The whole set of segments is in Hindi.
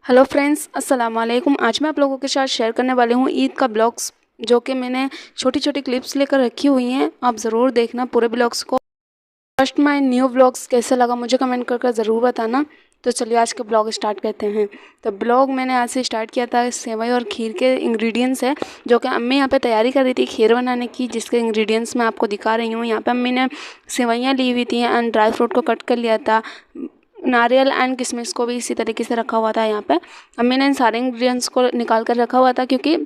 हेलो फ्रेंड्स, अस्सलाम वालेकुम। आज मैं आप लोगों के साथ शेयर करने वाली हूँ ईद का ब्लॉग्स, जो कि मैंने छोटी छोटी क्लिप्स लेकर रखी हुई हैं। आप ज़रूर देखना पूरे ब्लॉग्स को। फर्स्ट माय न्यू ब्लॉग्स कैसे लगा मुझे कमेंट कर ज़रूर बताना। तो चलिए आज के ब्लॉग स्टार्ट करते हैं। तो ब्लॉग मैंने आज से स्टार्ट किया था। सेवई और खीर के इंग्रेडिएंट्स है जो कि अम्मी यहाँ पे तैयारी कर रही थी खीर बनाने की, जिसके इंग्रेडिएंट्स मैं आपको दिखा रही हूँ। यहाँ पे अम्मी ने सेवइयाँ ली हुई थी एंड ड्राई फ्रूट को कट कर लिया था। नारियल एंड किशमिश को भी इसी तरीके से रखा हुआ था। यहाँ पे अम्मी ने इन सारे इंग्रेडिएंट्स को निकाल कर रखा हुआ था, क्योंकि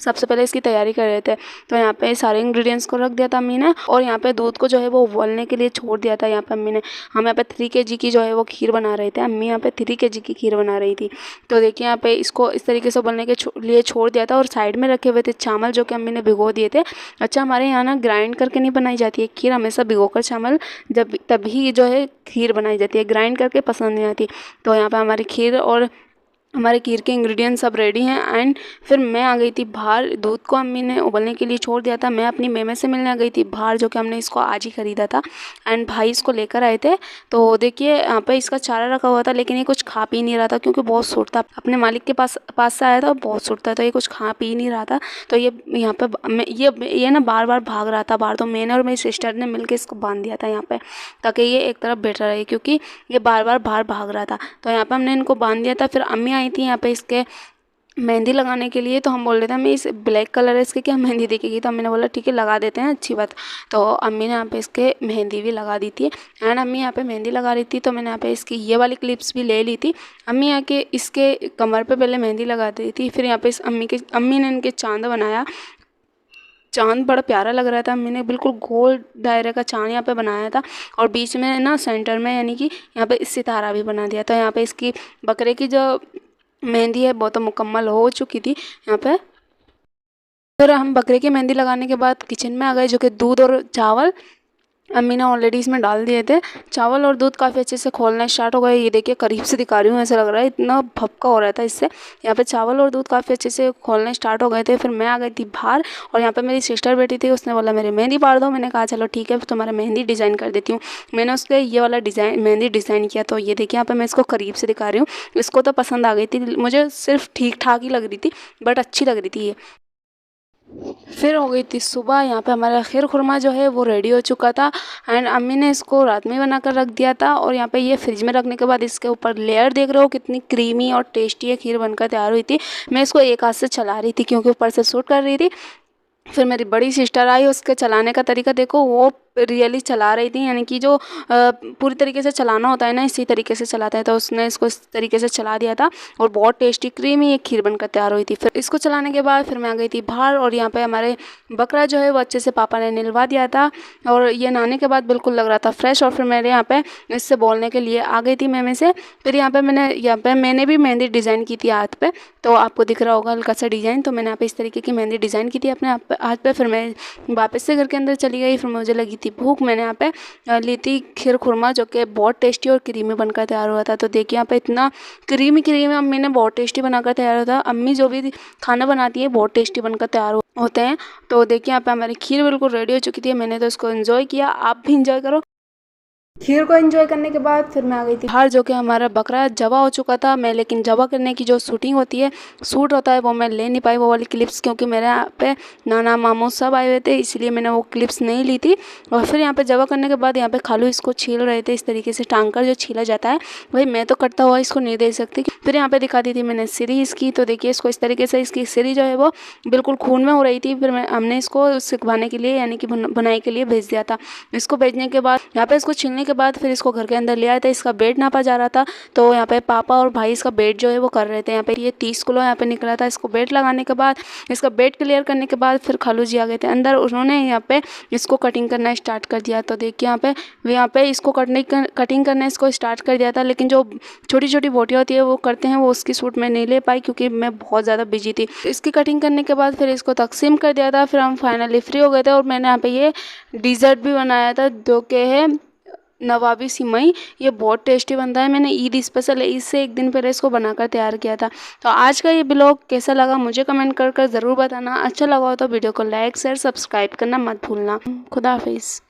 सबसे पहले इसकी तैयारी कर रहे थे। तो यहाँ पे सारे इंग्रेडिएंट्स को रख दिया था अम्मी ने, और यहाँ पे दूध को जो है वो उबलने के लिए छोड़ दिया था। यहाँ पे अम्मी ने हम यहाँ पे 3 kg की जो है वो खीर बना रहे थे। अम्मी यहाँ पे 3 kg की खीर बना रही थी। तो देखिए यहाँ पे इसको इस तरीके से उबलने के लिए छोड़ दिया था, और साइड में रखे हुए थे चावल जो कि अम्मी ने भिगो दिए थे। अच्छा, हमारे यहाँ ना ग्राइंड करके नहीं बनाई जाती है खीर, हमेशा भिगो कर चावल जब तभी जो है खीर बनाई जाती है, ग्राइंड करके पसंद नहीं आती। तो यहाँ पे हमारी खीर और हमारे खीर के इंग्रेडिएंट्स सब रेडी हैं। एंड फिर मैं आ गई थी बाहर। दूध को अम्मी ने उबलने के लिए छोड़ दिया था। मैं अपनी मेमे से मिलने आ गई थी बाहर, जो कि हमने इसको आज ही ख़रीदा था। एंड भाई इसको लेकर आए थे। तो देखिए यहाँ पे इसका चारा रखा हुआ था, लेकिन ये कुछ खा पी नहीं रहा था, क्योंकि बहुत सुरता अपने मालिक के पास से आया था, बहुत सुरता, तो ये कुछ खा पी नहीं रहा था। तो ये यहाँ पे ये ना बार बार भाग रहा था बाहर। तो मैंने और मेरी सिस्टर ने मिलकर इसको बांध दिया था यहाँ पे, ताकि ये एक तरफ बैठा रहे, क्योंकि ये बार बार बाहर भाग रहा था। तो यहाँ पे हमने इनको बांध दिया था। फिर अम्मी आई थी यहाँ पे इसके मेहंदी लगाने के लिए। तो हम बोल रहे थे हमें इस ब्लैक कलर है इसके, क्या मेहंदी दिखेगी? तो अम्मी ने बोला ठीक है लगा देते हैं, अच्छी बात। तो अम्मी ने यहाँ पे इसके मेहंदी भी लगा दी थी। एंड अम्मी यहाँ पे मेहंदी लगा रही थी, तो मैंने यहाँ पे इसकी ये वाली क्लिप्स भी ले ली थी। अम्मी आके इसके कमर पे पहले मेहंदी लगा दी थी। फिर यहाँ पे इस अम्मी ने इनके चांद बनाया। चांद बड़ा प्यारा लग रहा था। मैंने बिल्कुल गोल दायरे का चांद यहाँ पे बनाया था, और बीच में ना सेंटर में यानी कि यहाँ पे सितारा भी बना दिया था। यहाँ पे इसकी बकरे की जो मेहंदी है वो तो मुकम्मल हो चुकी थी यहाँ पे। फिर हम बकरे की मेहंदी लगाने के बाद किचन में आ गए, जो कि दूध और चावल अम्मी ने ऑलरेडी इसमें डाल दिए थे। चावल और दूध काफ़ी अच्छे से खोलना स्टार्ट हो गए। ये देखिए करीब से दिखा रही हूँ, ऐसा लग रहा है इतना भपका हो रहा था इससे। यहाँ पे चावल और दूध काफ़ी अच्छे से खोलने स्टार्ट हो गए थे। फिर मैं आ गई थी बाहर, और यहाँ पे मेरी सिस्टर बैठी थी। उसने बोला मेरी मेहंदी पाड़ दो। मैंने कहा चलो ठीक है, फिर तुम्हारा मेहंदी डिज़ाइन कर देती हूँ। मैंने उसके ये वाला मेहंदी डिज़ाइन किया। तो ये देखिए यहाँ पर मैं इसको करीब से दिखा रही हूँ। इसको तो पसंद आ गई थी, मुझे सिर्फ ठीक ठाक ही लग रही थी, बट अच्छी लग रही थी ये। फिर हो गई थी सुबह। यहाँ पे हमारा खीर खुरमा जो है वो रेडी हो चुका था। एंड अम्मी ने इसको रात में बना कर रख दिया था, और यहाँ पे ये फ्रिज में रखने के बाद इसके ऊपर लेयर देख रहे हो कितनी क्रीमी और टेस्टी है खीर बनकर तैयार हुई थी। मैं इसको एक हाथ से चला रही थी, क्योंकि ऊपर से शूट कर रही थी। फिर मेरी बड़ी सिस्टर आई, उसके चलाने का तरीका देखो, वो रियली चला रही थी, यानी कि जो पूरी तरीके से चलाना होता है ना, इसी तरीके से चलाता है। तो उसने इसको इस तरीके से चला दिया था, और बहुत टेस्टी क्रीमी एक खीर बनकर तैयार हुई थी। फिर इसको चलाने के बाद फिर मैं आ गई थी बाहर, और यहाँ पे हमारे बकरा जो है वो अच्छे से पापा ने निलवा दिया था, और ये नहाने के बाद बिल्कुल लग रहा था फ्रेश। और फिर मेरे यहाँ पे इससे बोलने के लिए आ गई थी मैं से। फिर यहाँ पे मैंने भी मेहंदी डिज़ाइन की थी हाथ पे, तो आपको दिख रहा होगा हल्का सा डिज़ाइन। तो मैंने यहाँ पे इस तरीके की मेहंदी डिज़ाइन की थी अपने हाथ पे। फिर मैं वापस से घर के अंदर चली गई। फिर मुझे लगी थी भूख। मैंने यहाँ पे ली थी खीर खुरमा, जो कि बहुत टेस्टी और क्रीमी बनकर तैयार हुआ था। तो देखिए यहाँ पे इतना क्रीमी अम्मी ने बहुत टेस्टी बनाकर तैयार हुआ था। अम्मी जो भी खाना बनाती है बहुत टेस्टी बनकर तैयार होते हैं। तो देखिए यहाँ पे हमारी खीर बिल्कुल रेडी हो चुकी थी। मैंने तो इसको एंजॉय किया, आप भी इंजॉय करो। खीर को एंजॉय करने के बाद फिर मैं आ गई थी बाहर, जो कि हमारा बकरा जबा हो चुका था। मैं लेकिन जबा करने की जो शूटिंग होती है, शूट होता है, वो मैं ले नहीं पाई वो वाली क्लिप्स, क्योंकि मेरे यहाँ पे नाना मामू सब आए हुए थे, इसलिए मैंने वो क्लिप्स नहीं ली थी। और फिर यहाँ पे जबा करने के बाद यहाँ पे खालू इसको छील रहे थे, इस तरीके से टांग कर जो छीला जाता है, भाई मैं तो कटता हुआ इसको नहीं दे सकती। फिर यहाँ पे दिखा दी थी मैंने सिरी इसकी। तो देखिए इसको इस तरीके से इसकी सिरी जो है वो बिल्कुल खून में हो रही थी। फिर हमने इसको सिखवाने के लिए यानी कि बुनाई के लिए भेज दिया था। इसको भेजने के बाद यहाँ पे इसको छीलने के बाद फिर इसको घर के अंदर ले आया था। इसका वेट नापा जा रहा था, तो यहाँ पे पापा और भाई इसका वेट जो है वो कर रहे थे। यहाँ पे ये 30 किलो यहाँ पे निकला था। इसको वेट लगाने के बाद, इसका वेट क्लियर करने के बाद फिर खालू जी आ गए थे अंदर। उन्होंने यहाँ पे इसको कटिंग करना स्टार्ट कर दिया। तो देखिए यहाँ पे इसको कटिंग करना इसको स्टार्ट कर दिया था, लेकिन जो छोटी छोटी बोटियाँ होती है वो करते हैं, वो उसकी सूट में नहीं ले पाई, क्योंकि मैं बहुत ज़्यादा बिजी थी। इसकी कटिंग करने के बाद फिर इसको तकसीम कर दिया था। फिर हम फाइनली फ्री हो गए थे, और मैंने यहाँ पे ये डिज़र्ट भी बनाया था, जो कि है नवाबी सिमई। ये बहुत टेस्टी बनता है। मैंने ईद स्पेशल ईद से एक दिन पहले इसको बनाकर तैयार किया था। तो आज का ये ब्लॉग कैसा लगा मुझे कमेंट कर ज़रूर बताना। अच्छा लगा हो तो वीडियो को लाइक शेयर सब्सक्राइब करना मत भूलना। खुदा हाफिज़।